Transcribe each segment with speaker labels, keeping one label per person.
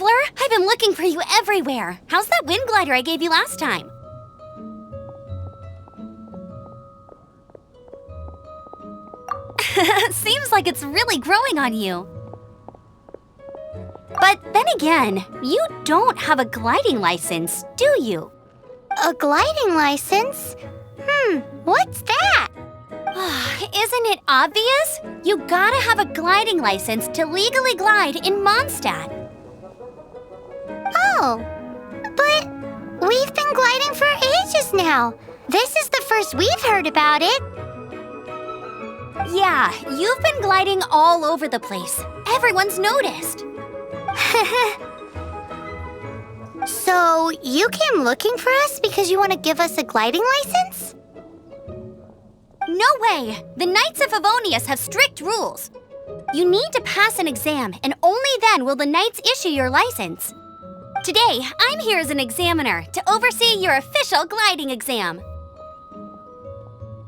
Speaker 1: traveler! I've been looking for you everywhere. How's that wind glider I gave you last time? Seems like it's really growing on you. But then again, you don't have a gliding license, do you?
Speaker 2: A gliding license? What's that?
Speaker 1: Isn't it obvious? You gotta have a gliding license to legally glide in Mondstadt.
Speaker 2: Oh, but we've been gliding for ages now. This is the first we've heard about it.
Speaker 1: Yeah, you've been gliding all over the place. Everyone's noticed.
Speaker 2: So, you came looking for us because you want to give us a gliding license?
Speaker 1: No way! The Knights of Favonius have strict rules. You need to pass an exam, and only then will the Knights issue your license. Today, I'm here as an examiner to oversee your official gliding exam.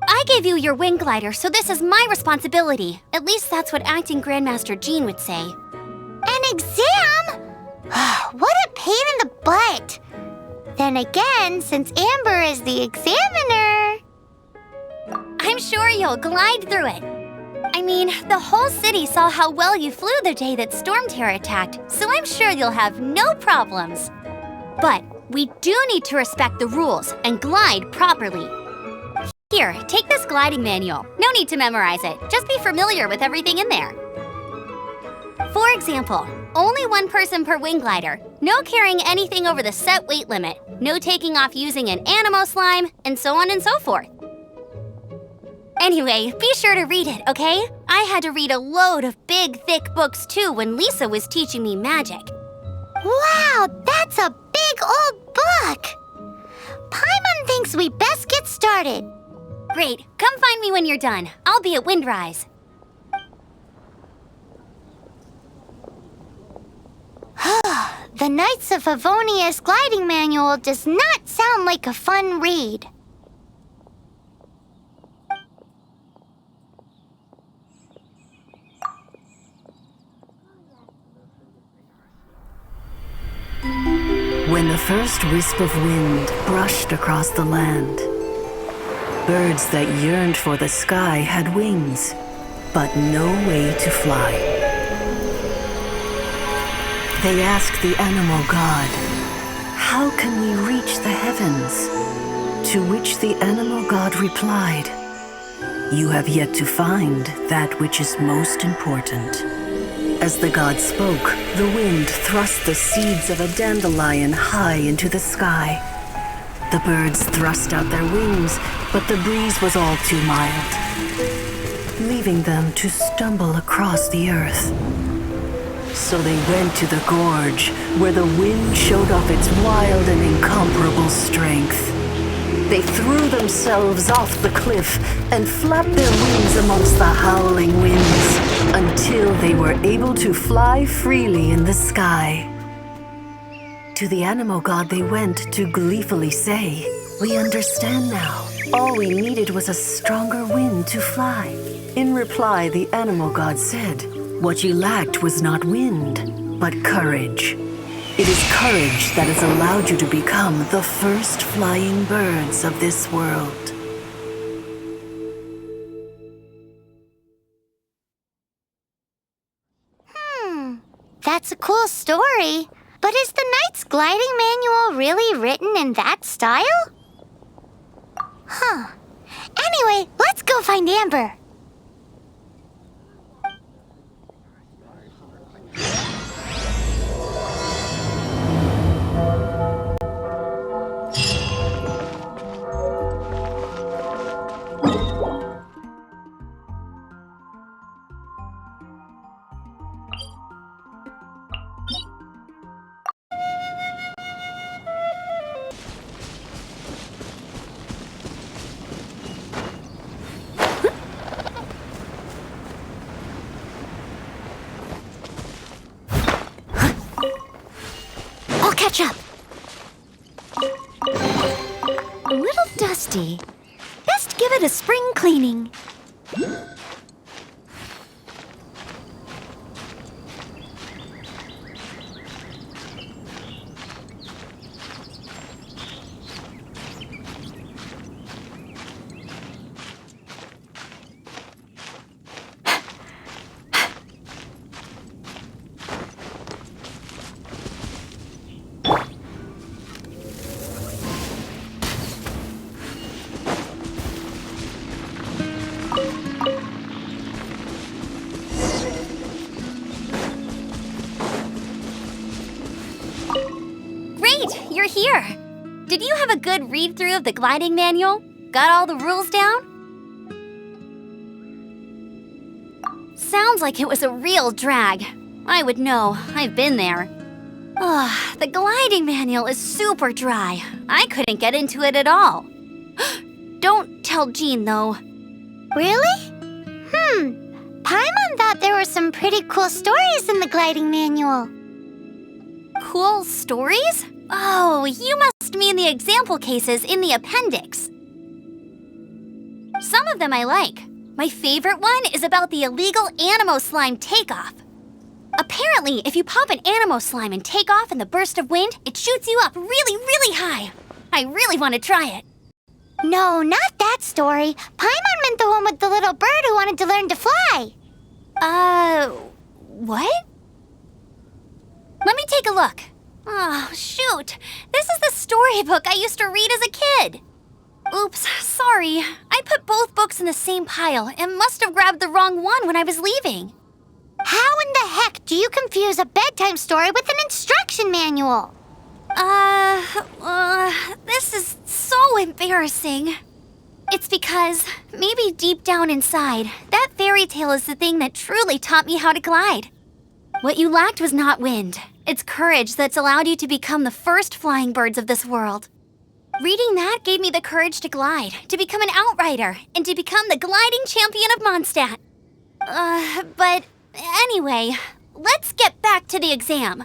Speaker 1: I gave you your wing glider, so this is my responsibility. At least that's what Acting Grandmaster Jean would say.
Speaker 2: An exam? What a pain in the butt! Then again, since Amber is the examiner...
Speaker 1: I'm sure you'll glide through it. I mean, the whole city saw how well you flew the day that Storm Terror attacked, so I'm sure you'll have no problems. But we do need to respect the rules and glide properly. Here, take this gliding manual. No need to memorize it. Just be familiar with everything in there. For example, only one person per wing glider, no carrying anything over the set weight limit, no taking off using an Anemo slime, and so on and so forth. Anyway, be sure to read it, okay? I had to read a load of big, thick books too when Lisa was teaching me magic.
Speaker 2: Wow, that's a big old book! Paimon thinks we best get started.
Speaker 1: Great, come find me when you're done. I'll be at Windrise.
Speaker 2: The Knights of Favonius gliding manual does not sound like a fun read.
Speaker 3: When the first wisp of wind brushed across the land, birds that yearned for the sky had wings, but no way to fly. They asked the Anemo God, "How can we reach the heavens?" To which the Anemo God replied, "You have yet to find that which is most important." As the god spoke, the wind thrust the seeds of a dandelion high into the sky. The birds thrust out their wings, but the breeze was all too mild, leaving them to stumble across the earth. So they went to the gorge, where the wind showed off its wild and incomparable strength. They threw themselves off the cliff and flapped their wings amongst the howling winds until they were able to fly freely in the sky. To the Anemo God they went to gleefully say, "We understand now. All we needed was a stronger wind to fly." In reply, the Anemo God said, "What you lacked was not wind, but courage. It is courage that has allowed you to become the first flying birds of this world."
Speaker 2: That's a cool story. But is the Knight's gliding manual really written in that style? Anyway, let's go find Amber. Catch up.
Speaker 1: A little dusty. Best give it a spring cleaning. good read-through of the gliding manual? Got all the rules down? Sounds like it was a real drag. I would know. I've been there. Ugh, the gliding manual is super dry. I couldn't get into it at all. Don't tell Jean, though.
Speaker 2: Really? Paimon thought there were some pretty cool stories in the gliding manual.
Speaker 1: Cool stories? Oh, you must mean the example cases in the appendix. Some of them I like. My favorite one is about the illegal Anemo slime takeoff. Apparently, if you pop an Anemo slime and take off in the burst of wind, it shoots you up really, really high. I really want to try it.
Speaker 2: No, not that story. Paimon meant the one with the little bird who wanted to learn to fly.
Speaker 1: What? Let me take a look. Oh, shoot. This is the storybook I used to read as a kid. Oops, sorry. I put both books in the same pile and must have grabbed the wrong one when I was leaving.
Speaker 2: How in the heck do you confuse a bedtime story with an instruction manual?
Speaker 1: This is so embarrassing. It's because, maybe deep down inside, that fairy tale is the thing that truly taught me how to glide. What you lacked was not wind. It's courage that's allowed you to become the first flying birds of this world. Reading that gave me the courage to glide, to become an outrider, and to become the gliding champion of Mondstadt. But anyway, let's get back to the exam.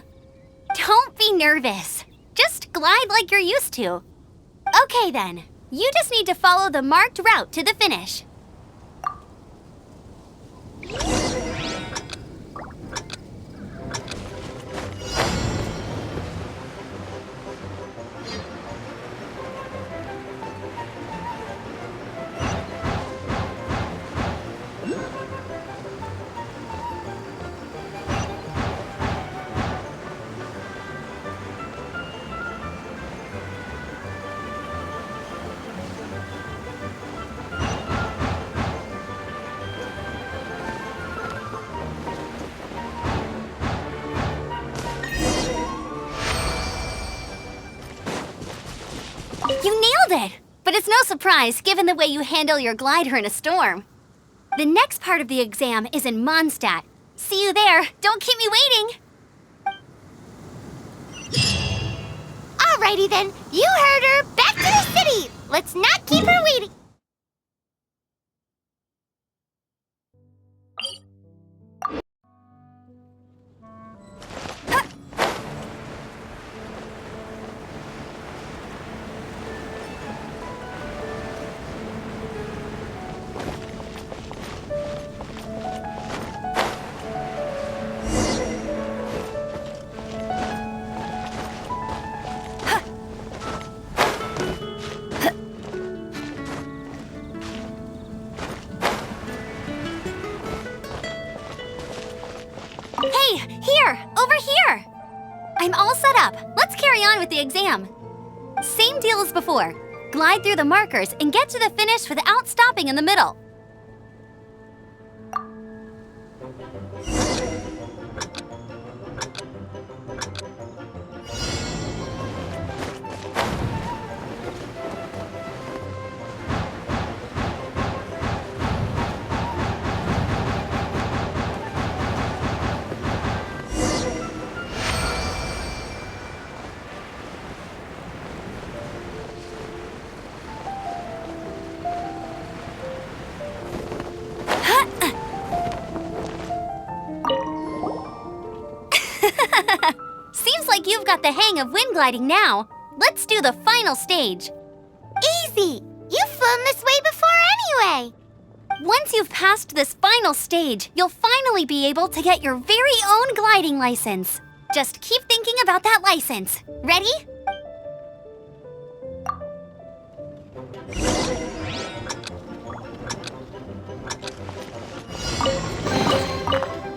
Speaker 1: Don't be nervous. Just glide like you're used to. Okay then, you just need to follow the marked route to the finish. You nailed it! But it's no surprise, given the way you handle your glider in a storm. The next part of the exam is in Mondstadt. See you there. Don't keep me waiting.
Speaker 2: Alrighty then, you heard her. Back to the city. Let's not keep her waiting.
Speaker 1: Hey, here! Over here! I'm all set up. Let's carry on with the exam. Same deal as before. Glide through the markers and get to the finish without stopping in the middle. Seems like you've got the hang of wind gliding now. Let's do the final stage.
Speaker 2: Easy. You've flown this way before anyway.
Speaker 1: Once you've passed this final stage, you'll finally be able to get your very own gliding license. Just keep thinking about that license. Ready?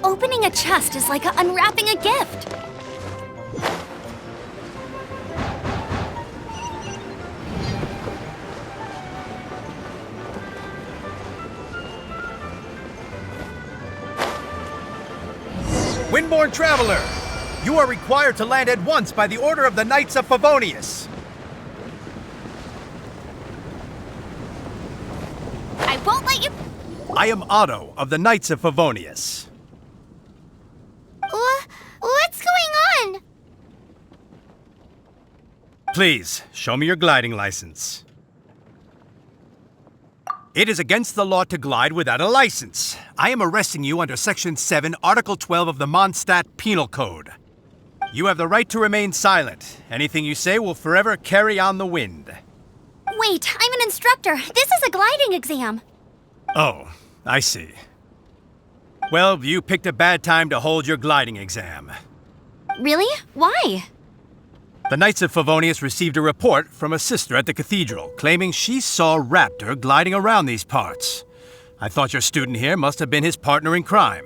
Speaker 1: Opening a chest is like unwrapping a gift.
Speaker 4: Windborne Traveler, you are required to land at once by the order of the Knights of Favonius.
Speaker 1: won't let you...
Speaker 4: I am Otto of the Knights of Favonius.
Speaker 2: What's going on?
Speaker 4: Please, show me your gliding license. It is against the law to glide without a license. I am arresting you under Section 7, Article 12 of the Mondstadt Penal Code. You have the right to remain silent. Anything you say will forever carry on the wind.
Speaker 1: Wait, I'm an instructor. This is a gliding exam.
Speaker 4: Oh, I see. Well, you picked a bad time to hold your gliding exam.
Speaker 1: Really? Why?
Speaker 4: The Knights of Favonius received a report from a sister at the cathedral claiming she saw Raptor gliding around these parts. I thought your student here must have been his partner in crime.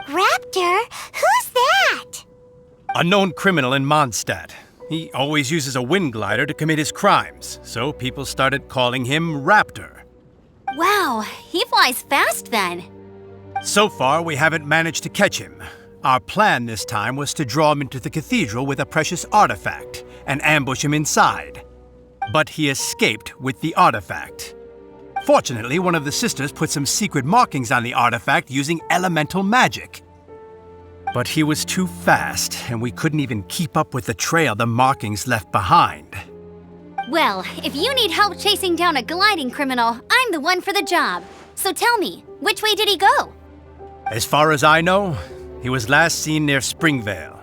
Speaker 2: Raptor? Who's that?
Speaker 4: A known criminal in Mondstadt. He always uses a wind glider to commit his crimes, so people started calling him Raptor.
Speaker 1: Wow, he flies fast then.
Speaker 4: So far, we haven't managed to catch him. Our plan this time was to draw him into the cathedral with a precious artifact and ambush him inside. But he escaped with the artifact. Fortunately, one of the sisters put some secret markings on the artifact using elemental magic. But he was too fast, and we couldn't even keep up with the trail the markings left behind.
Speaker 1: Well, if you need help chasing down a gliding criminal, I'm the one for the job. So tell me, which way did he go?
Speaker 4: As far as I know, he was last seen near Springvale.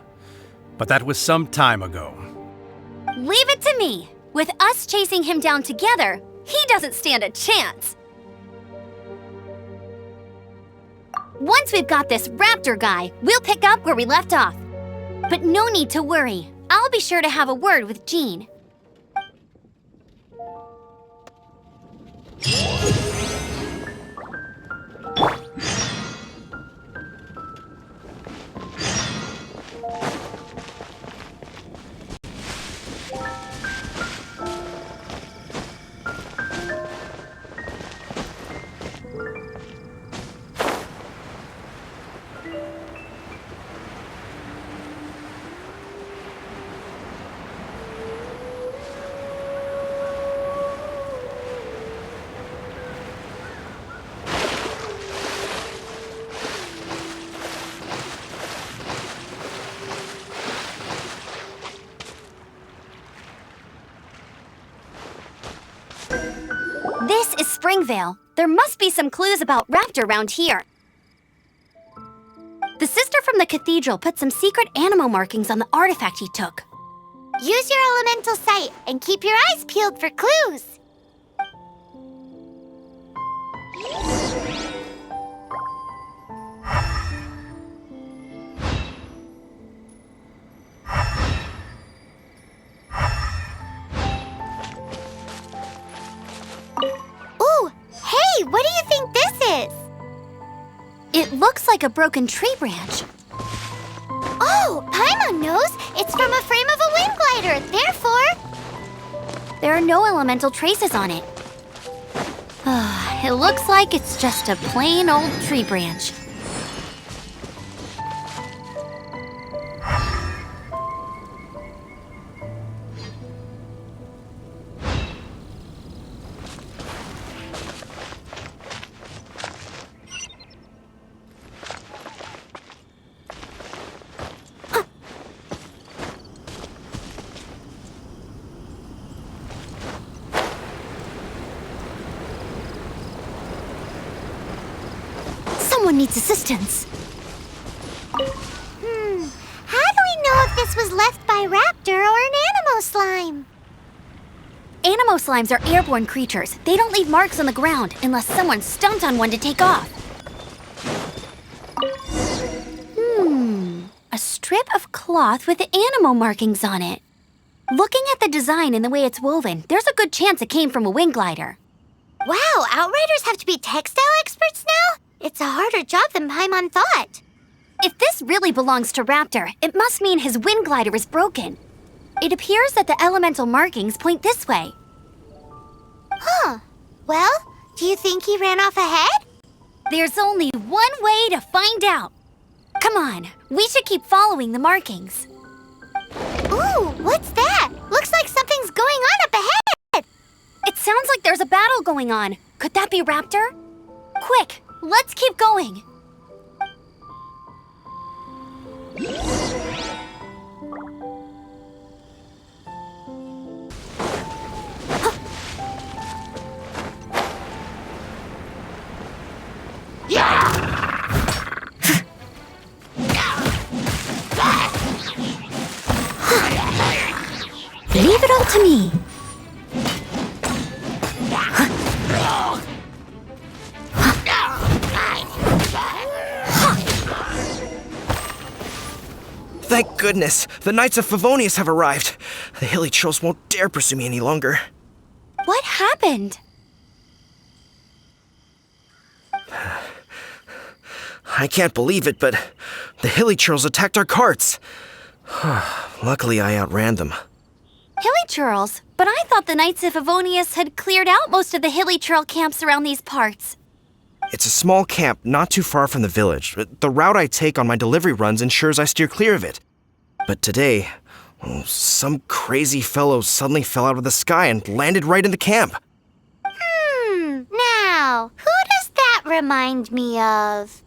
Speaker 4: But that was some time ago.
Speaker 1: Leave it to me. With us chasing him down together, he doesn't stand a chance. Once we've got this Raptor guy, we'll pick up where we left off. But no need to worry. I'll be sure to have a word with Jean. This is Springvale. There must be some clues about Raptor around here. The sister from the cathedral put some secret Anemo markings on the artifact he took.
Speaker 2: Use your elemental sight and keep your eyes peeled for clues. Ooh, hey, what do you think this is?
Speaker 1: It looks like a broken tree branch.
Speaker 2: Oh, Paimon knows. It's from a frame of a wind glider, therefore...
Speaker 1: There are no elemental traces on it. It looks like it's just a plain old tree branch. Someone needs assistance.
Speaker 2: How do we know if this was left by Raptor or an Anemo slime?
Speaker 1: Anemo slimes are airborne creatures. They don't leave marks on the ground unless someone stomped on one to take off. A strip of cloth with Anemo markings on it. Looking at the design and the way it's woven, there's a good chance it came from a wind glider.
Speaker 2: Wow, Outriders have to be textile experts now? It's a harder job than Paimon thought.
Speaker 1: If this really belongs to Raptor, it must mean his wind glider is broken. It appears that the elemental markings point this way.
Speaker 2: Huh. Well, do you think he ran off ahead?
Speaker 1: There's only one way to find out. Come on, we should keep following the markings.
Speaker 2: Ooh, what's that? Looks like something's going on up ahead.
Speaker 1: It sounds like there's a battle going on. Could that be Raptor? Quick, let's keep going. Leave it all to me.
Speaker 5: Thank goodness, the Knights of Favonius have arrived. The hilly trolls won't dare pursue me any longer.
Speaker 1: What happened?
Speaker 5: I can't believe it, but the hilly trolls attacked our carts. Luckily, I outran them.
Speaker 1: Hilly Churls? But I thought the Knights of Favonius had cleared out most of the Hilly Churl camps around these parts.
Speaker 5: It's a small camp not too far from the village. The route I take on my delivery runs ensures I steer clear of it. But today, some crazy fellow suddenly fell out of the sky and landed right in the camp.
Speaker 2: Now, who does that remind me of?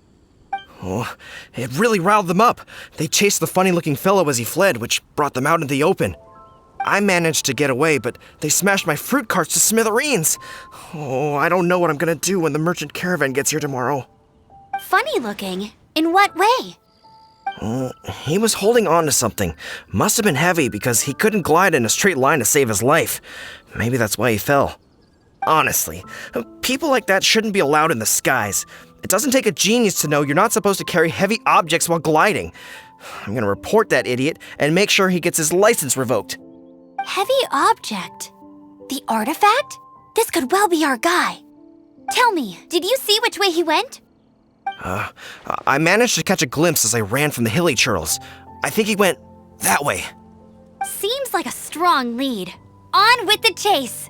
Speaker 5: Oh, it really riled them up. They chased the funny-looking fellow as he fled, which brought them out into the open. I managed to get away, but they smashed my fruit carts to smithereens. Oh, I don't know what I'm gonna do when the merchant caravan gets here tomorrow.
Speaker 1: Funny looking? In what way?
Speaker 5: He was holding on to something. Must have been heavy because he couldn't glide in a straight line to save his life. Maybe that's why he fell. Honestly, people like that shouldn't be allowed in the skies. It doesn't take a genius to know you're not supposed to carry heavy objects while gliding. I'm gonna report that idiot and make sure he gets his license revoked.
Speaker 1: Heavy object? The artifact? This could well be our guy. Tell me, did you see which way he went?
Speaker 5: I managed to catch a glimpse as I ran from the hilly churls. I think he went that way.
Speaker 1: Seems like a strong lead. On with the chase!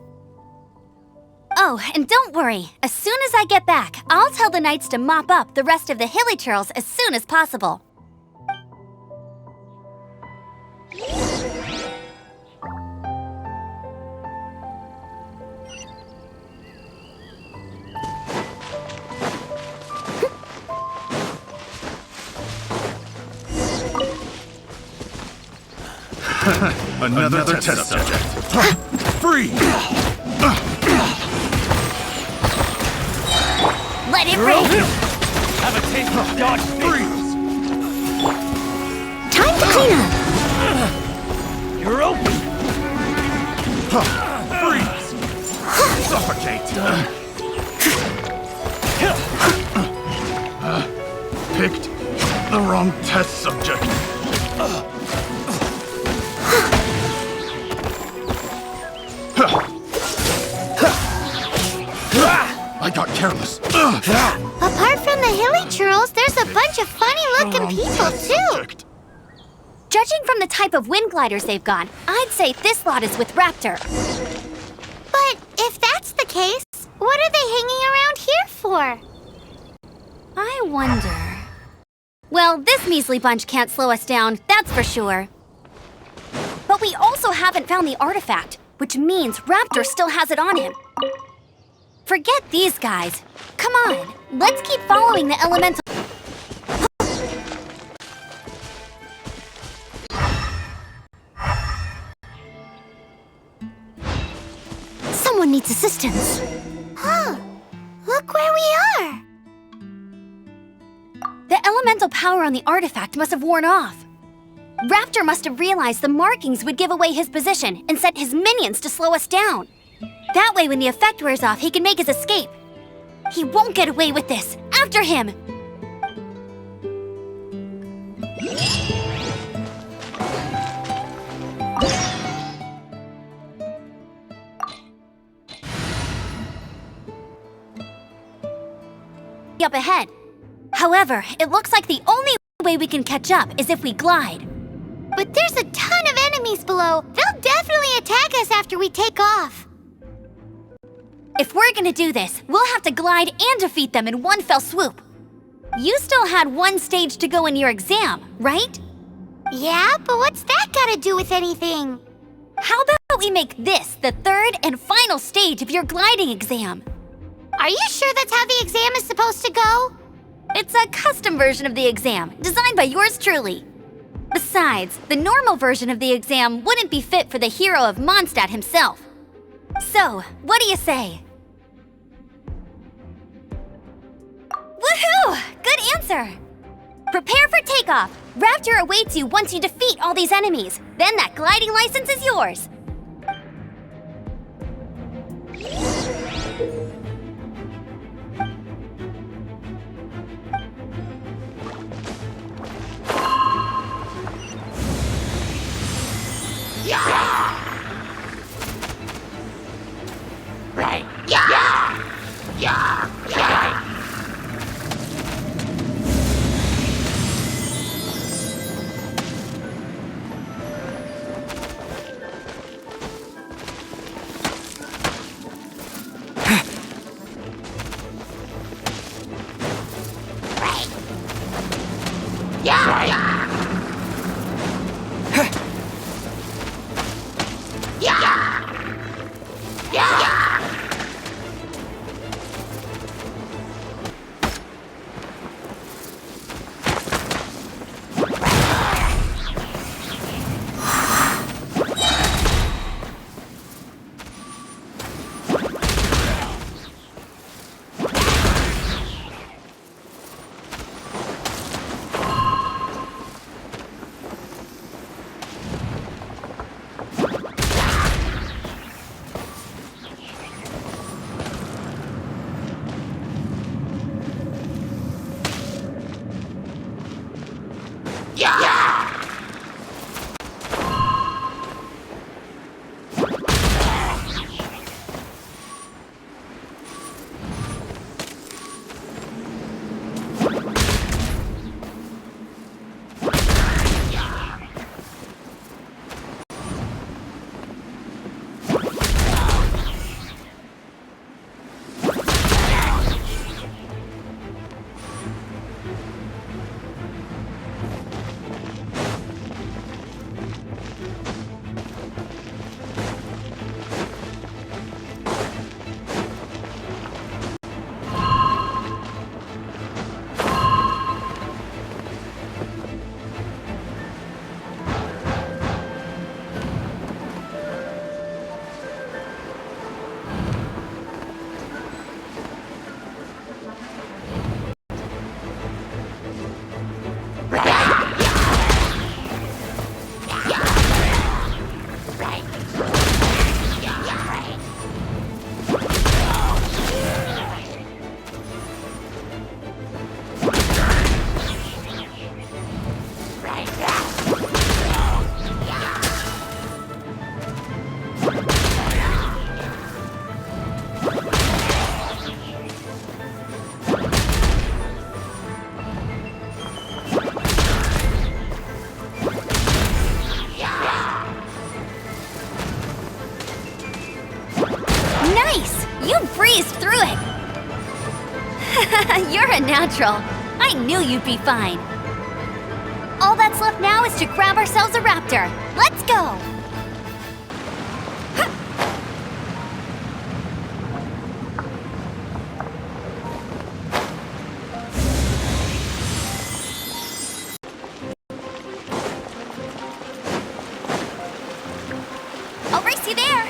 Speaker 1: Oh, and don't worry. As soon as I get back, I'll tell the knights to mop up the rest of the hilly churls as soon as possible.
Speaker 6: Another test subject. Free!
Speaker 1: Let it rip!
Speaker 6: Have a taste of dodge. Freeze!
Speaker 1: Time to clean up!
Speaker 6: You're open! Freeze! Suffocate! Picked the wrong test subject. I got careless.
Speaker 2: Apart from the hilly churls, there's a bunch of funny-looking people, too.
Speaker 1: Judging from the type of wind gliders they've got, I'd say this lot is with Raptor.
Speaker 2: But if that's the case, what are they hanging around here for?
Speaker 1: I wonder... Well, this measly bunch can't slow us down, that's for sure. But we also haven't found the artifact, which means Raptor still has it on him. Forget these guys. Come on, let's keep following the elemental... Someone needs assistance.
Speaker 2: Huh. Look where we are.
Speaker 1: The elemental power on the artifact must have worn off. Raptor must have realized the markings would give away his position and sent his minions to slow us down. That way, when the effect wears off, he can make his escape. He won't get away with this. After him! Up ahead. However, it looks like the only way we can catch up is if we glide.
Speaker 2: But there's a ton of enemies below. They'll definitely attack us after we take off.
Speaker 1: If we're gonna do this, we'll have to glide and defeat them in one fell swoop. You still had one stage to go in your exam, right?
Speaker 2: Yeah, but what's that got to do with anything?
Speaker 1: How about we make this the third and final stage of your gliding exam?
Speaker 2: Are you sure that's how the exam is supposed to go?
Speaker 1: It's a custom version of the exam, designed by yours truly. Besides, the normal version of the exam wouldn't be fit for the hero of Mondstadt himself. So, what do you say? Woohoo! Good answer! Prepare for takeoff! Raptor awaits you once you defeat all these enemies. Then that gliding license is yours. You're a natural. I knew you'd be fine. All that's left now is to grab ourselves a raptor. Let's go! I'll race you there!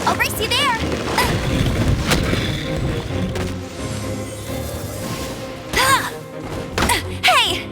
Speaker 1: I'll race you there! Hey!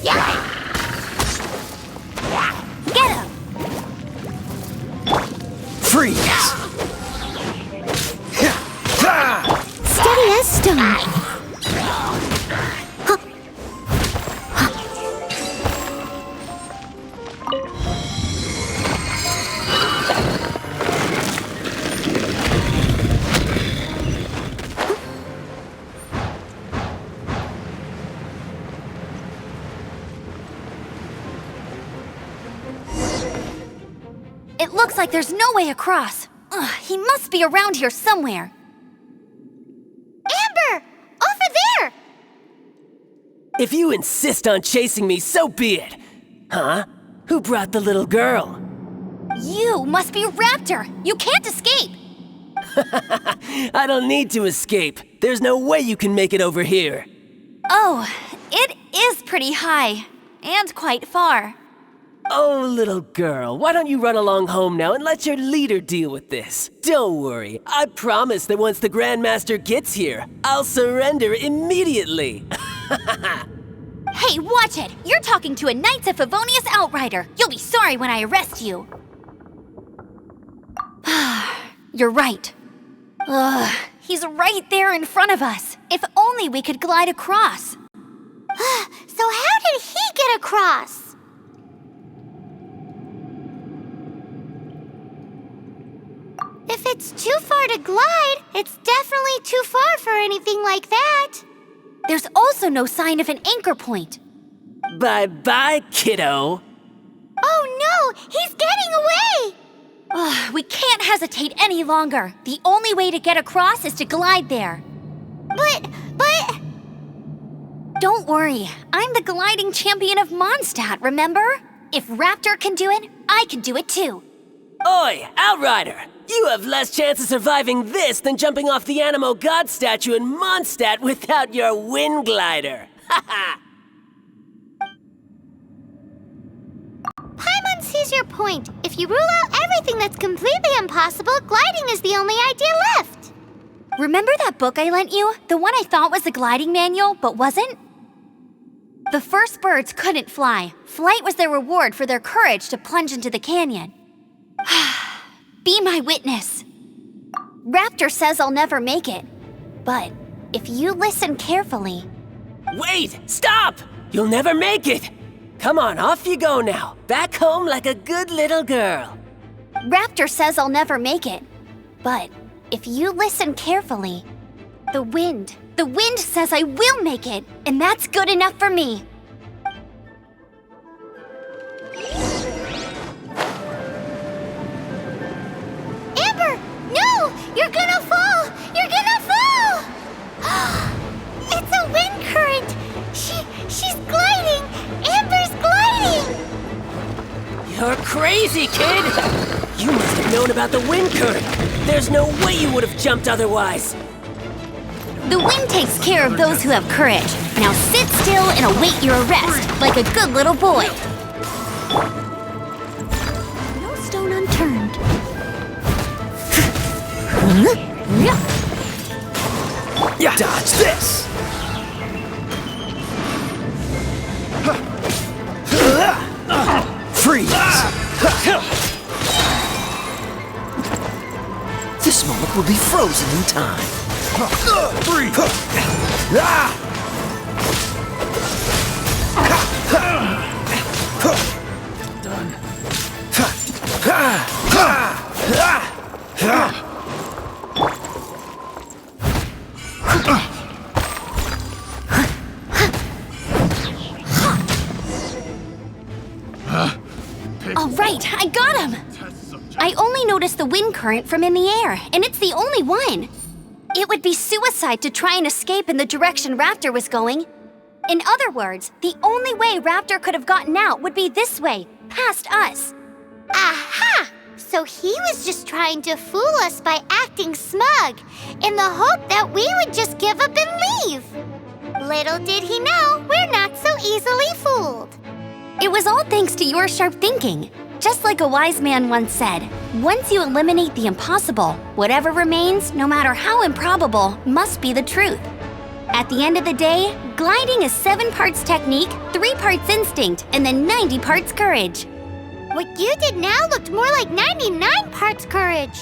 Speaker 1: Get him!
Speaker 5: Freeze!
Speaker 2: Steady as stone.
Speaker 1: It looks like there's no way across. Ugh, he must be around here somewhere.
Speaker 2: Amber! Over there!
Speaker 7: If you insist on chasing me, so be it. Huh? Who brought the little girl?
Speaker 1: You must be Raptor. You can't escape.
Speaker 7: I don't need to escape. There's no way you can make it over here.
Speaker 1: Oh, it is pretty high. And quite far.
Speaker 7: Oh, little girl, why don't you run along home now and let your leader deal with this? Don't worry, I promise that once the Grandmaster gets here, I'll surrender immediately.
Speaker 1: Hey, watch it! You're talking to a Knights of Favonius outrider. You'll be sorry when I arrest you. You're right. Ugh, he's right there in front of us. If only we could glide across.
Speaker 2: So how did he get across? If it's too far to glide, it's definitely too far for anything like that.
Speaker 1: There's also no sign of an anchor point.
Speaker 7: Bye-bye, kiddo.
Speaker 2: Oh no, he's getting away!
Speaker 1: Ugh, we can't hesitate any longer. The only way to get across is to glide there.
Speaker 2: But...
Speaker 1: Don't worry, I'm the gliding champion of Mondstadt, remember? If Raptor can do it, I can do it too.
Speaker 7: Oi, Outrider! You have less chance of surviving this than jumping off the Anemo God statue in Mondstadt without your wind glider. Haha!
Speaker 2: Paimon sees your point. If you rule out everything that's completely impossible, gliding is the only idea left.
Speaker 1: Remember that book I lent you? The one I thought was the gliding manual, but wasn't? The first birds couldn't fly. Flight was their reward for their courage to plunge into the canyon. Be my witness. Raptor says I'll never make it. But if you listen carefully...
Speaker 7: Wait! Stop! You'll never make it! Come on, off you go now. Back home like a good little girl.
Speaker 1: Raptor says I'll never make it. But if you listen carefully... The wind says I will make it, and that's good enough for me.
Speaker 2: Amber! No! You're gonna fall! You're gonna fall! It's a wind current! She's gliding! Amber's gliding!
Speaker 7: You're crazy, kid! You must have known about the wind current. There's no way you would have jumped otherwise.
Speaker 1: The wind takes care of those who have courage. Now sit still and await your arrest, like a good little boy.
Speaker 2: No stone unturned.
Speaker 5: Dodge this! Freeze! This moment will be frozen in time.
Speaker 6: Freeze!
Speaker 1: All right, I got him! I only noticed the wind current from in the air, and it's the only one. It would be suicide to try and escape in the direction Raptor was going. In other words, the only way Raptor could have gotten out would be this way, past us.
Speaker 2: So he was just trying to fool us by acting smug, in the hope that we would just give up and leave. Little did he know, we're not so easily fooled.
Speaker 1: It was all thanks to your sharp thinking. Just like a wise man once said, once you eliminate the impossible, whatever remains, no matter how improbable, must be the truth. At the end of the day, gliding is 7 parts technique, 3 parts instinct, and then 90 parts courage.
Speaker 2: What you did now looked more like 99 parts courage.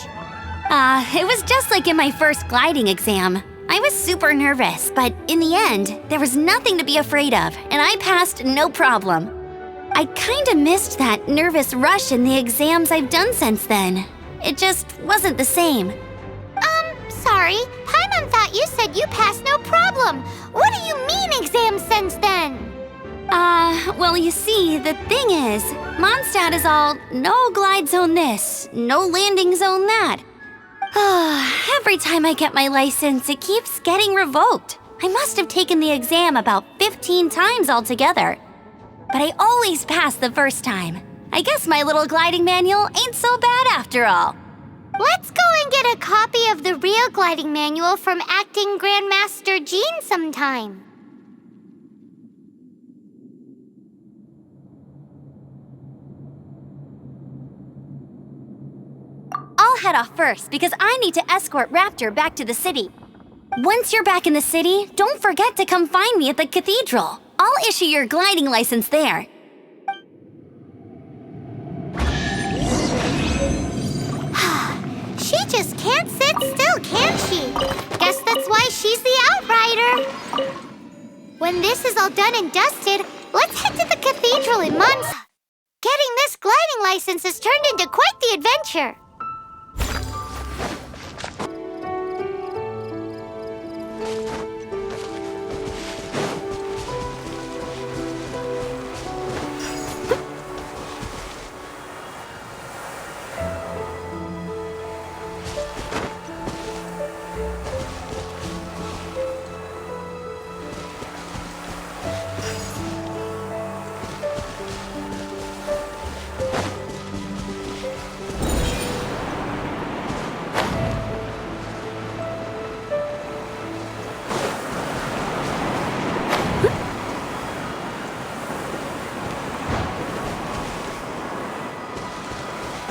Speaker 1: It was just like in my first gliding exam. I was super nervous, but in the end, there was nothing to be afraid of, and I passed no problem. I kinda missed that nervous rush in the exams I've done since then. It just wasn't the same.
Speaker 2: Sorry. Paimon thought you said you passed no problem. What do you mean exams since then?
Speaker 1: Well, you see, the thing is, Mondstadt is all, no glide zone this, no landing zone that. Every time I get my license, it keeps getting revoked. I must have taken the exam about 15 times altogether. But I always pass the first time. I guess my little gliding manual ain't so bad after all.
Speaker 2: Let's go and get a copy of the real gliding manual from Acting Grandmaster Jean sometime.
Speaker 1: I'll head off first because I need to escort Raptor back to the city. Once you're back in the city, don't forget to come find me at the cathedral. I'll issue your gliding license there.
Speaker 2: She just can't sit still, can she? Guess that's why she's the outrider. When this is all done and dusted, let's head to the cathedral in Monza. Getting this gliding license has turned into quite the adventure.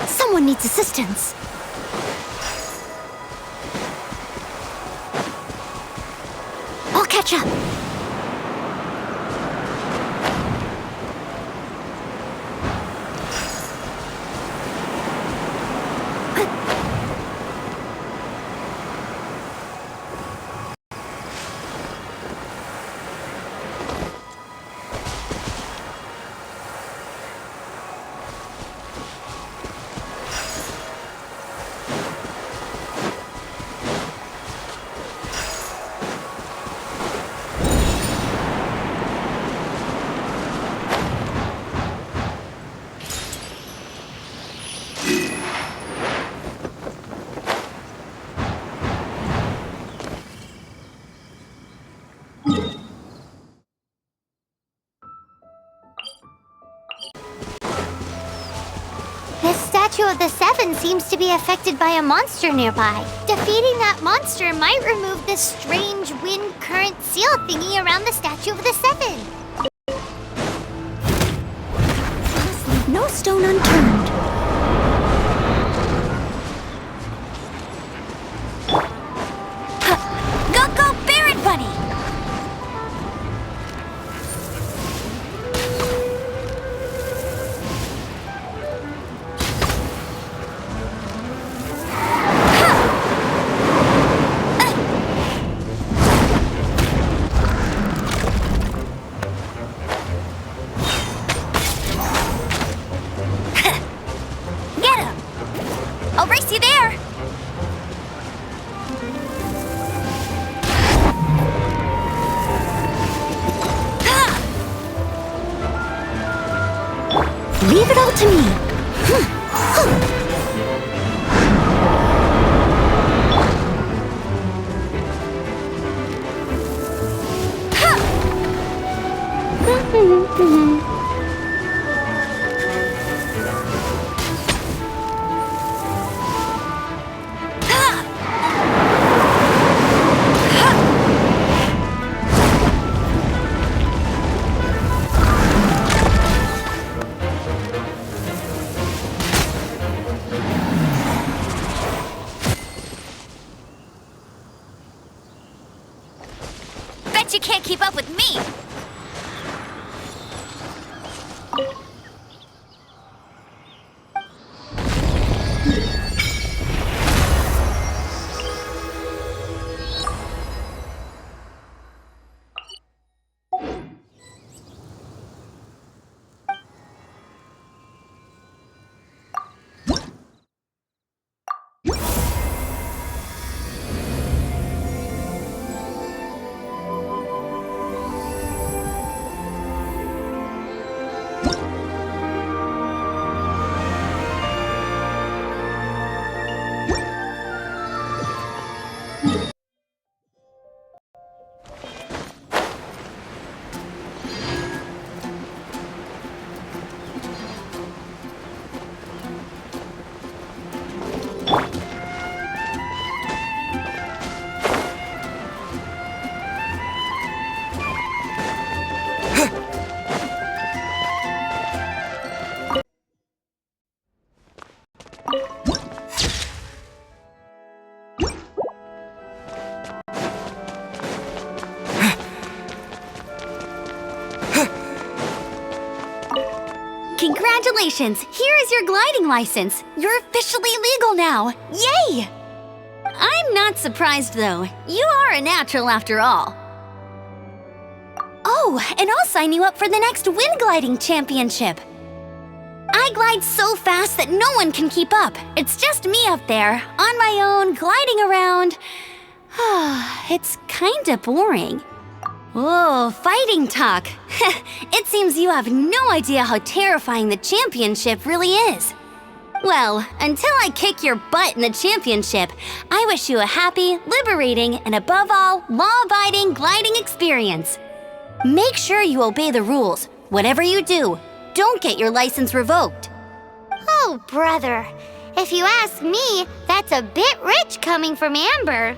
Speaker 1: Someone needs assistance. I'll catch up.
Speaker 2: This statue of the Seven seems to be affected by a monster nearby. Defeating that monster might remove this strange wind current seal thingy around the statue of the Seven.
Speaker 1: Must leave no stone unturned. Go, Barrett Bunny! I'll race you there! Leave it all to me. keep up with me! Congratulations! Here is your gliding license! You're officially legal now! Yay! I'm not surprised, though. You are a natural after all. Oh, and I'll sign you up for the next wind gliding championship. I glide so fast that no one can keep up. It's just me up there, on my own, gliding around. It's kinda boring. Whoa, fighting talk. It seems you have no idea how terrifying the championship really is. Well, until I kick your butt in the championship, I wish you a happy, liberating, and above all, law-abiding gliding experience. Make sure you obey the rules. Whatever you do, don't get your license revoked.
Speaker 2: Oh, brother. If you ask me, that's a bit rich coming from Amber.